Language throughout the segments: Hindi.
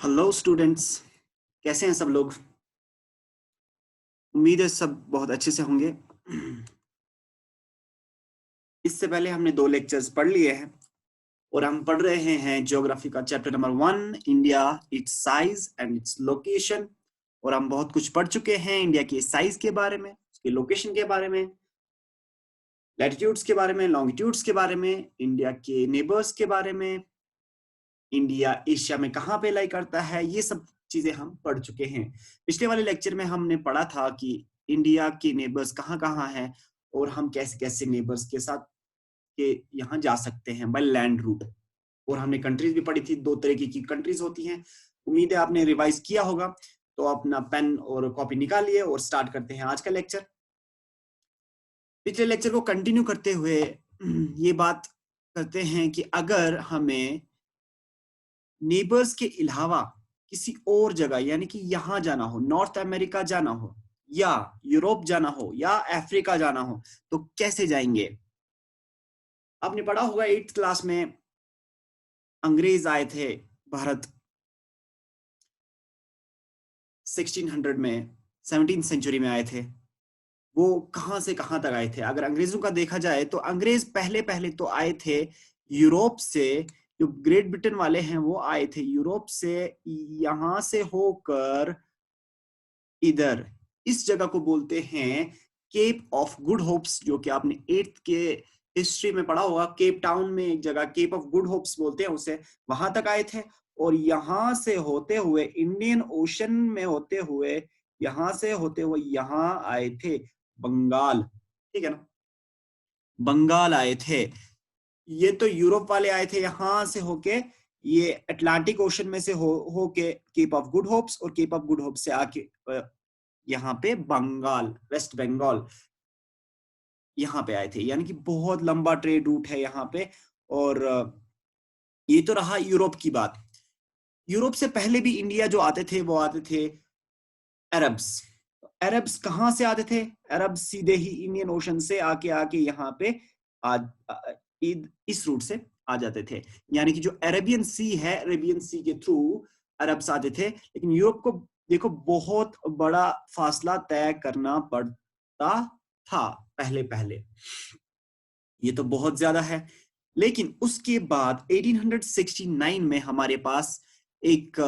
हेलो स्टूडेंट्स, कैसे हैं सब लोग। उम्मीद है सब बहुत अच्छे से होंगे। इससे पहले हमने 2 लेक्चर्स पढ़ लिए हैं और हम पढ़ रहे हैं ज्योग्राफी का chapter number 1, India, it's size and its location. और हम बहुत कुछ पढ़ चुके हैं इंडिया के साइज के बारे में, उसके लोकेशन के बारे में, लैटिट्यूड्स के बारे में, लॉन्गिट्यूड्स के बारे में, इंडिया के नेबर्स के बारे में, इंडिया एशिया में कहाँ पे लाई करता है, ये सब चीजें हम पढ़ चुके हैं। पिछले वाले लेक्चर में हमने पढ़ा था कि इंडिया के नेबर्स कहाँ कहाँ हैं और हम कैसे कैसे नेबर्स के साथ के यहाँ जा सकते हैं बाय लैंड रूट। और हमने कंट्रीज भी पढ़ी थी, 2 तरीके की कंट्रीज होती हैं। उम्मीद है आपने रिवाइज किया होगा, तो अपना पेन और कॉपी निकालिए और स्टार्ट करते हैं आज का लेक्चर। पिछले लेक्चर को कंटिन्यू करते हुए ये बात करते हैं कि अगर हमें नेबर्स के अलावा किसी और जगह यानी कि यहाँ जाना हो, नॉर्थ अमेरिका जाना हो या यूरोप जाना हो या अफ्रीका जाना हो, तो कैसे जाएंगे। आपने पढ़ा होगा 8th क्लास में, अंग्रेज आए थे भारत 1600 में, 17th सेंचुरी में आए थे। वो कहां से कहां तक आए थे। अगर अंग्रेजों का देखा जाए तो अंग्रेज पहले पहले तो आए थे यूरोप से। जो ग्रेट ब्रिटेन वाले हैं वो आए थे यूरोप से, यहां से होकर इधर इस जगह को बोलते हैं केप ऑफ गुड होप्स, जो कि आपने 8th के हिस्ट्री में पढ़ा होगा। केप टाउन में एक जगह केप ऑफ गुड होप्स बोलते हैं उसे, वहां तक आए थे। और यहां से होते हुए इंडियन ओशन में होते हुए, यहां से होते हुए यहां आए थे बंगाल। ठीक है ना, बंगाल आए थे। ये तो यूरोप वाले आए थे यहां से होके, ये अटलांटिक ओशन में से होके केप ऑफ गुड होप्स, और केप ऑफ गुड होप्स से आके यहाँ पे बंगाल, वेस्ट बंगाल यहाँ पे आए थे। यानी कि बहुत लंबा ट्रेड रूट है यहाँ पे। और ये तो रहा यूरोप की बात। यूरोप से पहले भी इंडिया जो आते थे वो आते थे अरब्स। अरब्स कहाँ से आते थे? अरब्स सीधे ही इंडियन ओशन से आके आके यहाँ पे आ, इस रूट से आ जाते थे। यानी कि जो अरेबियन सी है, अरेबियन सी के थ्रू अरब्स आते थे। लेकिन यूरोप को देखो बहुत बड़ा फासला तय करना पड़ता था पहले पहले, ये तो बहुत ज्यादा है। लेकिन उसके बाद 1869 में हमारे पास एक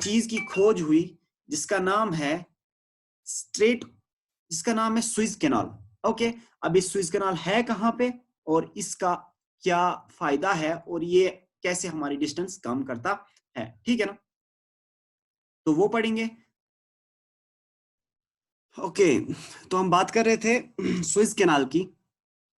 चीज की खोज हुई जिसका नाम है स्ट्रेट, जिसका नाम है स्विस कैनाल। ओके, अब इस स्विस कैनाल है कहाँ पे और इसका क्या फायदा है और ये कैसे हमारी डिस्टेंस कम करता है, ठीक है ना, तो वो पढ़ेंगे। ओके, तो हम बात कर रहे थे स्विस कैनाल की।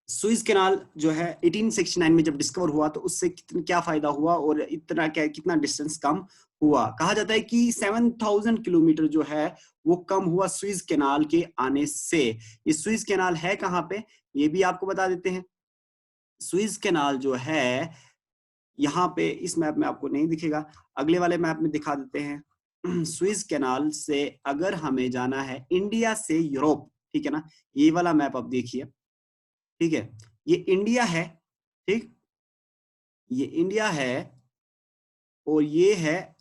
स्विस कैनाल जो है 1869 में जब डिस्कवर हुआ तो उससे क्या फायदा हुआ और इतना क्या कितना डिस्टेंस कम हुआ। कहा जाता है कि 7000 किलोमीटर जो है वो कम हुआ स्विस कैनाल के आने से। ये स्विस कैनाल है कहाँ पे, ये भी आपको बता देते हैं। स्विस कैनाल जो है यहाँ पे इस मैप में आपको नहीं दिखेगा, अगले वाले मैप में दिखा देते हैं। स्विस कैनाल से अगर हमें जाना है इंडिया से यूरोप, ठीक है ना, ये वाला मैप आप देखिए। ठीक है, ये इंडिया है, ठीक, ये इंडिया है और ये है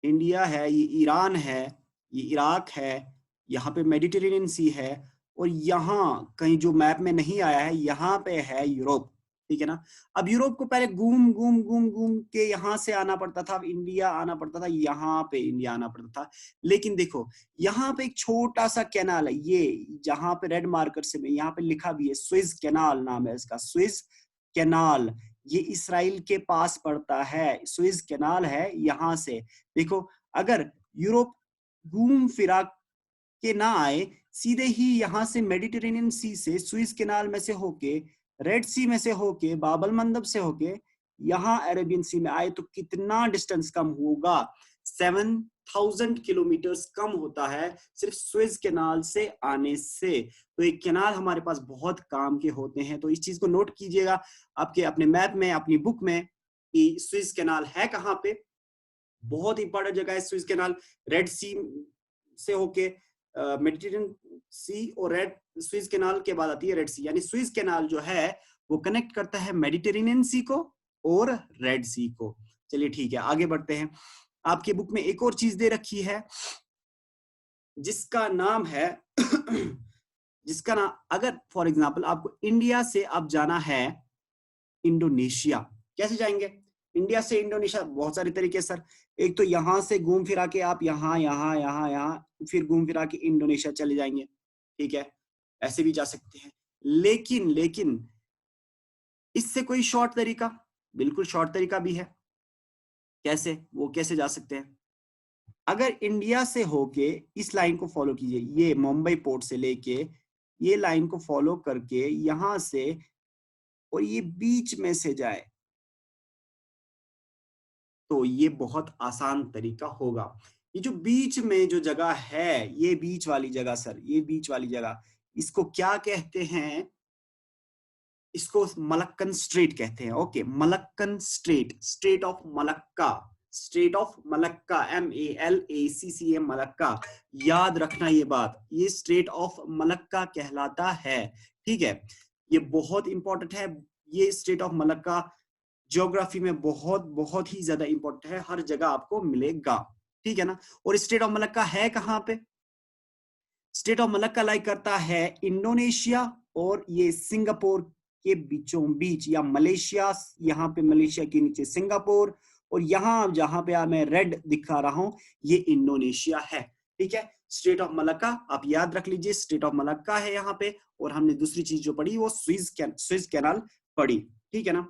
इंडिया है, ये ईरान है, ये इराक है, यहाँ पे मेडिटेरेनियन सी है। और यहाँ कहीं जो मैप में नहीं आया है, यहाँ पे है यूरोप, ठीक है ना। अब यूरोप को पहले घूम घूम घूम घूम के यहाँ से आना पड़ता था, अब इंडिया आना पड़ता था, यहाँ पे इंडिया आना पड़ता था। लेकिन देखो यहाँ पे एक छोटा सा कैनाल है, ये जहाँ पे रेड मार्कर से मैं यहाँ पे लिखा भी है, स्विस कैनाल नाम है इसका, स्विस कैनाल। ये इसराइल के पास पड़ता है, स्विस कैनाल है यहाँ से। देखो अगर यूरोप घूम फिरा के ना आए, सीधे ही यहाँ से मेडिटेरेनियन सी से, स्विस कैनाल में से होके, रेड सी में से होके, बाबल मंदब से होके यहाँ अरेबियन सी में आए, तो कितना डिस्टेंस कम होगा? 7000 किलोमीटर कम होता है सिर्फ स्विस कैनाल से आने से। तो एक कैनाल हमारे पास बहुत काम के होते हैं, तो इस चीज को नोट कीजिएगा आपके अपने मैप में, अपनी बुक में, कि स्विस कैनाल है कहाँ पे। बहुत इंपॉर्टेंट जगह है स्विस कैनाल, रेड सी से होके मेडिटेरियन सी, और रेड स्विस कैनाल के बाद आती है रेड सी। यानी स्विस कैनाल जो है वो कनेक्ट करता है मेडिटेरेनियन सी को और रेड सी को। चलिए ठीक है, आगे बढ़ते हैं। आपके बुक में एक और चीज दे रखी है जिसका नाम है जिसका नाम, अगर फॉर एग्जाम्पल आपको इंडिया से अब जाना है इंडोनेशिया, कैसे जाएंगे? इंडिया से इंडोनेशिया बहुत सारे तरीके सर। एक तो यहां से घूम फिरा के आप यहाँ यहाँ यहाँ यहाँ फिर घूम फिरा के इंडोनेशिया चले जाएंगे, ठीक है, ऐसे भी जा सकते हैं। लेकिन लेकिन इससे कोई शॉर्ट तरीका, बिल्कुल शॉर्ट तरीका भी है। कैसे? वो कैसे जा सकते हैं? अगर इंडिया से होके इस लाइन को फॉलो कीजिए, ये मुंबई पोर्ट से लेके ये लाइन को फॉलो करके यहां से और ये बीच में से जाए, तो ये बहुत आसान तरीका होगा। ये जो बीच में जो जगह है, ये बीच वाली जगह सर, ये बीच वाली जगह, इसको क्या कहते हैं? इसको मलक्कन स्ट्रेट कहते हैं। Okay, Malaccan strait, strait of Malacca, strait of Malacca, MALACCA, Malacca. याद रखना ये बात, ये स्ट्रेट ऑफ मलक्का कहलाता है, ठीक है। ये बहुत इंपॉर्टेंट है, ये स्ट्रेट ऑफ मलक्का ज्योग्राफी में बहुत बहुत ही ज्यादा इंपॉर्टेंट है, हर जगह आपको मिलेगा, ठीक है ना। और स्ट्रेट ऑफ मलक्का है कहाँ पे? स्टेट ऑफ मलक्का लाई करता है इंडोनेशिया और ये सिंगापुर के बीचों बीच, या मलेशिया, यहाँ पे मलेशिया के नीचे सिंगापुर, और यहाँ जहां पे मैं रेड दिखा रहा हूं ये इंडोनेशिया है, ठीक है। स्टेट ऑफ मलक्का आप याद रख लीजिए, स्टेट ऑफ मलक्का है यहाँ पे। और हमने दूसरी चीज जो पढ़ी वो स्विस कैनाल पढ़ी, ठीक है ना।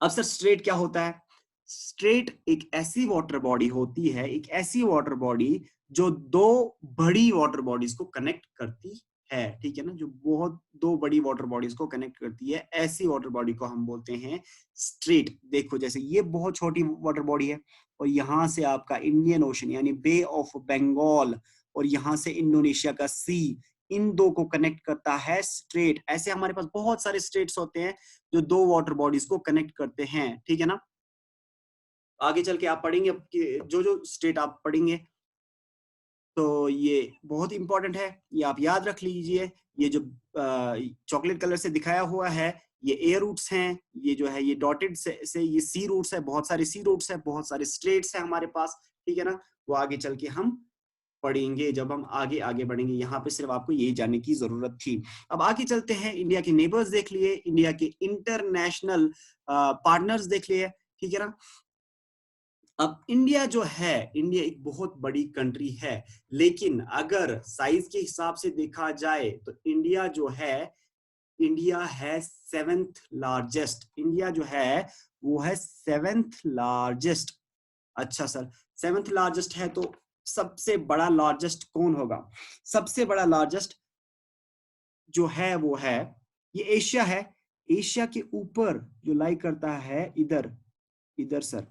अब सर स्ट्रेट क्या होता है? स्ट्रेट एक ऐसी वाटर बॉडी होती है, एक ऐसी वाटर बॉडी जो दो बड़ी वाटर बॉडीज को कनेक्ट करती है, ठीक है ना, जो बहुत दो बड़ी वाटर बॉडीज को कनेक्ट करती है, ऐसी वाटर बॉडी को हम बोलते हैं स्ट्रेट। देखो जैसे ये बहुत छोटी वाटर बॉडी है और यहां से आपका इंडियन ओशन यानी बे ऑफ बंगाल, और यहां से इंडोनेशिया का सी, इन दो को कनेक्ट करता है स्ट्रेट। ऐसे हमारे पास बहुत सारे स्ट्रेट्स होते हैं जो दो वाटर बॉडीज को कनेक्ट करते हैं, ठीक है ना। आगे चल के आप पढ़ेंगे जो जो स्टेट आप पढ़ेंगे तो ये बहुत इंपॉर्टेंट है, ये आप याद रख लीजिए। ये जो चॉकलेट कलर से दिखाया हुआ है ये ए रूट्स हैं, ये जो है ये डॉटेड से ये सी रूट्स है, बहुत सारे सी रूट्स है, बहुत सारे स्ट्रेट्स है हमारे पास, ठीक है ना। वो आगे चल के हम पढ़ेंगे जब हम आगे आगे बढ़ेंगे, यहाँ पे सिर्फ आपको यही जानने की जरूरत थी। अब आगे चलते हैं, इंडिया के नेबर्स देख लिए, इंडिया के इंटरनेशनल पार्टनर्स देख लिए, ठीक है ना। अब इंडिया जो है, इंडिया एक बहुत बड़ी कंट्री है, लेकिन अगर साइज के हिसाब से देखा जाए तो इंडिया जो है, इंडिया है सेवेंथ लार्जेस्ट, इंडिया जो है वो है सेवेंथ लार्जेस्ट। अच्छा सर, सेवेंथ लार्जेस्ट है तो सबसे बड़ा लार्जेस्ट कौन होगा? सबसे बड़ा लार्जेस्ट जो है वो है ये एशिया है। एशिया के ऊपर जो लाई करता है इधर, इधर सर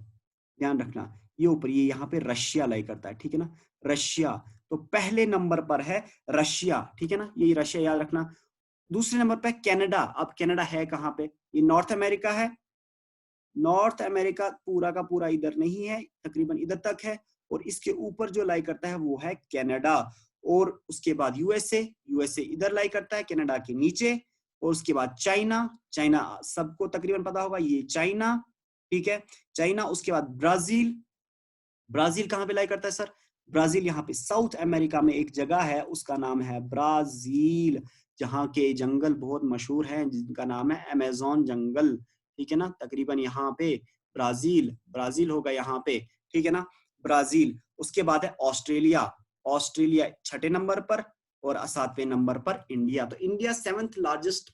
ध्यान रखना, ये ऊपर ये यहाँ पे रशिया लाई करता है, ठीक है ना। रशिया तो पहले नंबर पर है रशिया, ठीक है ना, ये रशिया याद रखना। दूसरे नंबर पे कनाडा। अब कनाडा है कहाँ पे? ये नॉर्थ अमेरिका है। नॉर्थ अमेरिका पूरा का पूरा इधर नहीं है, तकरीबन इधर तक है, और इसके ऊपर जो लाई करता है वो है कनाडा। और उसके बाद यूएसए, यूएसए इधर लाई करता है कनाडा के नीचे। और उसके बाद चाइना, चाइना सबको तकरीबन पता होगा, ये चाइना, ठीक है, चाइना। उसके बाद ब्राजील, ब्राजील कहाँ पे लाई करता है सर? ब्राजील यहाँ पे साउथ अमेरिका में एक जगह है उसका नाम है ब्राजील, जहाँ के जंगल बहुत मशहूर हैं जिनका नाम है अमेज़न जंगल, ठीक है ना। तकरीबन यहाँ पे ब्राजील, ब्राजील होगा यहाँ पे, ठीक है ना, ब्राजील। उसके बाद है ऑस्ट्रेलिया, ऑस्ट्रेलिया छठे नंबर पर, और सातवें नंबर पर इंडिया। तो India seventh largest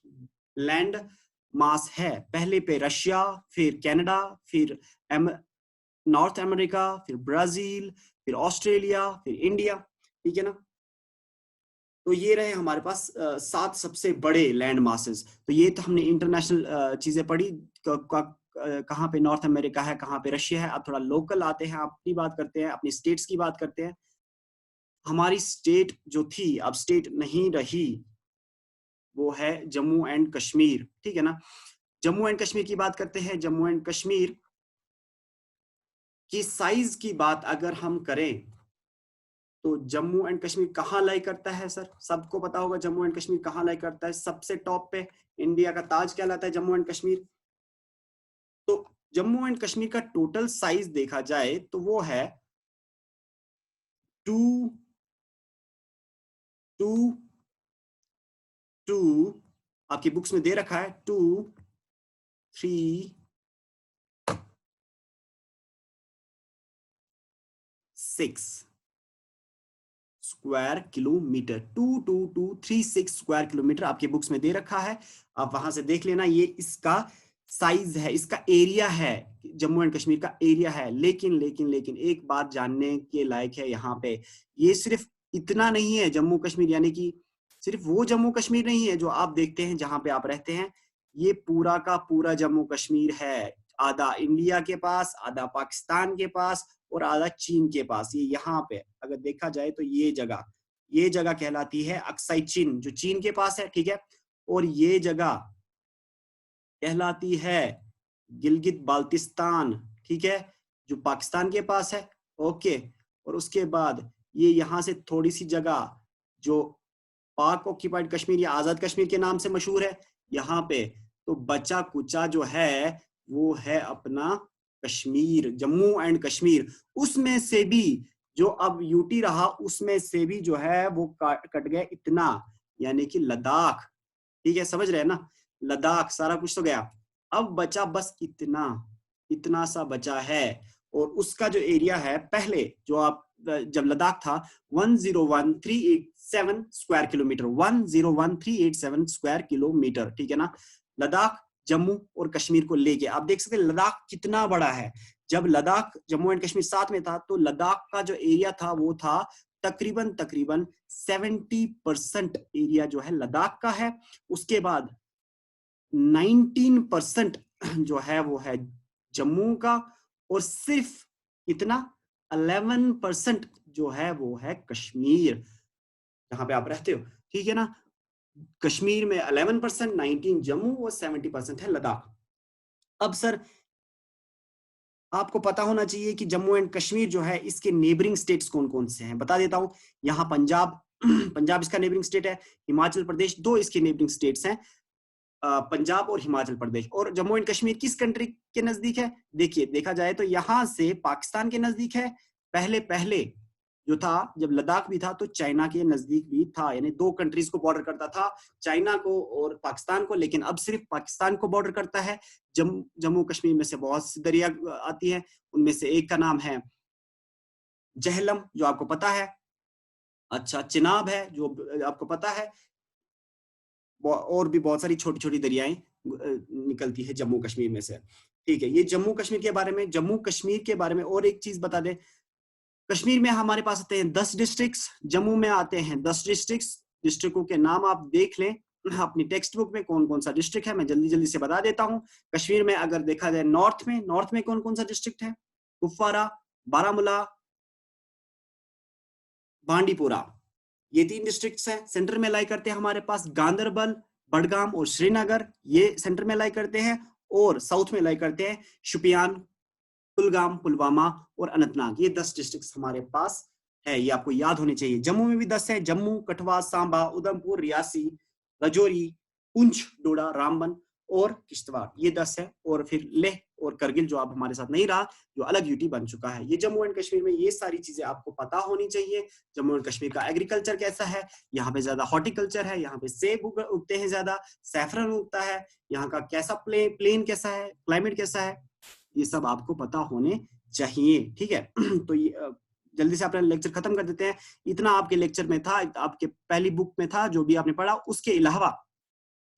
land mass है, पहले पे रशिया, फिर कनाडा, फिर नॉर्थ अमेरिका, फिर ब्राजील, फिर ऑस्ट्रेलिया, फिर इंडिया, ठीक है ना। तो ये रहे हमारे पास 7 सबसे बड़े लैंड मासेस। तो ये तो हमने इंटरनेशनल चीजें पढ़ी, कहाँ पे नॉर्थ अमेरिका है, कहाँ पे रशिया है। अब थोड़ा लोकल आते हैं, अपनी बात करते हैं, अपनी स्टेट्स की बात करते हैं। हमारी स्टेट जो थी अब स्टेट नहीं रही, वो है जम्मू एंड कश्मीर, ठीक है ना। जम्मू एंड कश्मीर की बात करते हैं। जम्मू एंड कश्मीर की साइज की बात अगर हम करें तो जम्मू एंड कश्मीर कहाँ लाई करता है सर? सबको पता होगा जम्मू एंड कश्मीर कहाँ लाई करता है, सबसे टॉप पे, इंडिया का ताज कहलाता है जम्मू एंड कश्मीर। तो जम्मू एंड कश्मीर का टोटल साइज देखा जाए तो वो है 2 आपकी बुक्स में दे रखा है 2 3 6 स्क्वायर किलोमीटर। 22236 स्क्वायर किलोमीटर आपके बुक्स में दे रखा है, आप वहां से देख लेना। ये इसका साइज है, इसका एरिया है, जम्मू एंड कश्मीर का एरिया है। लेकिन लेकिन लेकिन एक बात जानने के लायक है यहाँ पे, ये सिर्फ इतना नहीं है जम्मू कश्मीर, यानी कि सिर्फ वो जम्मू कश्मीर नहीं है जो आप देखते हैं जहां पे आप रहते हैं। ये पूरा का पूरा जम्मू कश्मीर है, आधा इंडिया के पास, आधा पाकिस्तान के पास और आधा चीन के पास। ये यहाँ पे अगर देखा जाए तो ये जगह कहलाती है अक्साई चीन, जो चीन के पास है, ठीक है। और ये जगह कहलाती है गिलगित बाल्टिस्तान, ठीक है, जो पाकिस्तान के पास है। ओके, और उसके बाद ये यहाँ से थोड़ी सी जगह जो पाक ऑक्यूपाइड कश्मीर या आजाद कश्मीर के नाम से मशहूर है यहाँ पे, तो बचा कुचा जो है वो है अपना कश्मीर, जम्मू एंड कश्मीर। उसमें से भी जो अब यूटी रहा, उसमें से भी जो है वो कट गया इतना, यानी कि लद्दाख, ठीक है, समझ रहे हैं ना, लद्दाख सारा कुछ तो गया। अब बचा बस इतना, इतना सा बचा है। और उसका जो एरिया है, पहले जो आप जब लद्दाख था 101,387 स्क्वायर किलोमीटर, 101,387 स्क्वायर किलोमीटर, ठीक है ना। लद्दाख जम्मू और कश्मीर को लेके आप देख सकते हैं लद्दाख कितना बड़ा है। जब लद्दाख जम्मू एंड कश्मीर साथ में था तो लद्दाख का जो एरिया था वो था तकरीबन तकरीबन 70% एरिया जो है लद्दाख का है। उसके बाद 19% जो है वो है जम्मू का, और सिर्फ इतना 11% जो है वो है कश्मीर, जहां पे आप रहते हो, ठीक है ना। कश्मीर में 11%, 19 जम्मू और 70% है लद्दाख। अब सर आपको पता होना चाहिए कि जम्मू एंड कश्मीर जो है इसके नेबरिंग स्टेट्स कौन कौन से हैं, बता देता हूं। यहाँ पंजाब पंजाब इसका नेबरिंग स्टेट है, हिमाचल प्रदेश, दो इसके नेबरिंग स्टेट्स हैं, पंजाब और हिमाचल प्रदेश। और जम्मू एंड कश्मीर किस कंट्री के नजदीक है? देखिए, देखा जाए तो यहां से पाकिस्तान के नजदीक है। पहले पहले जो था, जब लद्दाख भी था तो चाइना के नजदीक भी था, यानी दो कंट्रीज को बॉर्डर करता था, चाइना को और पाकिस्तान को। लेकिन अब सिर्फ पाकिस्तान को बॉर्डर करता है। जम्मू कश्मीर में से बहुत सी दरिया आती है, उनमें से एक का नाम है जहलम, जो आपको पता है। अच्छा, चिनाब है, जो आपको पता है। और भी बहुत सारी छोटी छोटी दरियाएं निकलती है जम्मू कश्मीर में से, ठीक है। ये जम्मू कश्मीर के बारे में। जम्मू कश्मीर के बारे में और एक चीज बता दें, कश्मीर में हमारे पास आते हैं 10 डिस्ट्रिक्ट्स, जम्मू में आते हैं 10 डिस्ट्रिक्ट्स। डिस्ट्रिक्टों के नाम आप देख लें अपनी टेक्स्ट बुक में, कौन कौन सा डिस्ट्रिक्ट है, मैं जल्दी जल्दी से बता देता हूँ। कश्मीर में अगर देखा जाए नॉर्थ में कौन कौन सा डिस्ट्रिक्ट है? कुपवारा, बारामूला, बांडीपुरा, ये 3 डिस्ट्रिक्ट्स हैं। सेंटर में लाई करते हैं हमारे पास गांधरबल, बडगाम और श्रीनगर, ये सेंटर में लाई करते हैं। और साउथ में लाई करते हैं शुपियान, कुलगाम, पुलवामा और अनंतनाग। ये 10 डिस्ट्रिक्ट्स हमारे पास है, ये आपको याद होने चाहिए। जम्मू में भी 10 है, जम्मू, कठुआ, सांबा, उधमपुर, रियासी, राजौरी, पुंछ, डोडा, रामबन और किश्तवाड़, ये 10 है। और फिर लेह और करगिल जो अब हमारे साथ नहीं रहा, जो अलग यूटी बन चुका है। ये जम्मू एंड कश्मीर में ये सारी चीजें आपको पता होनी चाहिए। जम्मू एंड कश्मीर का एग्रीकल्चर कैसा है? यहाँ पे ज्यादा हॉर्टिकल्चर है, यहाँ पे सेब उगते हैं, ज्यादा सैफरन उगता है। यहाँ का कैसा प्लेन कैसा है, क्लाइमेट कैसा है, ये सब आपको पता होने चाहिए, ठीक है। तो ये जल्दी से अपना लेक्चर खत्म कर देते हैं। इतना आपके लेक्चर में था, आपके पहली बुक में था, जो भी आपने पढ़ा। उसके अलावा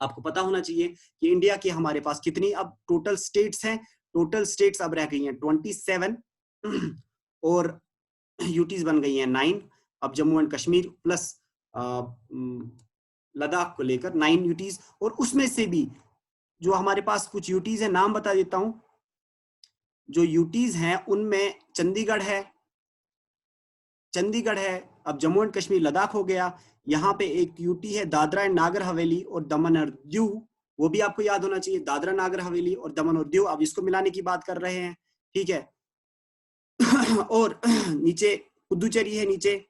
आपको पता होना चाहिए कि इंडिया की हमारे पास कितनी अब टोटल स्टेट्स हैं। टोटल स्टेट्स अब रह गई हैं 27 और यूटीज बन गई हैं 9। अब जम्मू एंड कश्मीर प्लस लद्दाख को लेकर 9 यूटीज। और उसमें से भी जो हमारे पास कुछ यूटीज है, नाम बता देता हूं। जो यूटीज हैं उनमें चंडीगढ़ है, अब जम्मू एंड कश्मीर लद्दाख हो गया। यहाँ पे एक यूटी है दादरा एंड नागर हवेली और दमन और दीव, वो भी आपको याद होना चाहिए। दादरा नागर हवेली और दमन और दीव, अब इसको मिलाने की बात कर रहे हैं, ठीक है। और नीचे पुदुचेरी है, नीचे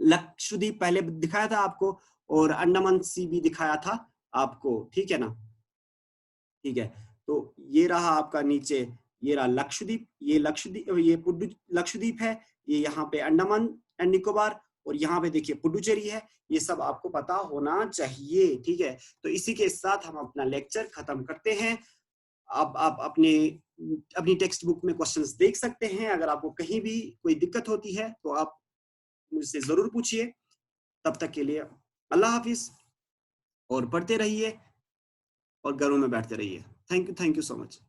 लक्षद्वीप पहले दिखाया था आपको, और अंडमान सी भी दिखाया था आपको, ठीक है ना, ठीक है। तो ये रहा आपका नीचे, ये रहा लक्षद्वीप, ये लक्षद्वीप है, ये यहाँ पे अंडमान एंड निकोबार, और यहाँ पे देखिए पुडुचेरी है। ये सब आपको पता होना चाहिए, ठीक है। तो इसी के साथ हम अपना लेक्चर खत्म करते हैं। आप अपनी टेक्स्ट बुक में क्वेश्चंस देख सकते हैं। अगर आपको कहीं भी कोई दिक्कत होती है तो आप मुझसे जरूर पूछिए। तब तक के लिए अल्लाह हाफिज, और पढ़ते रहिए और घरों में बैठते रहिए। Thank you so much.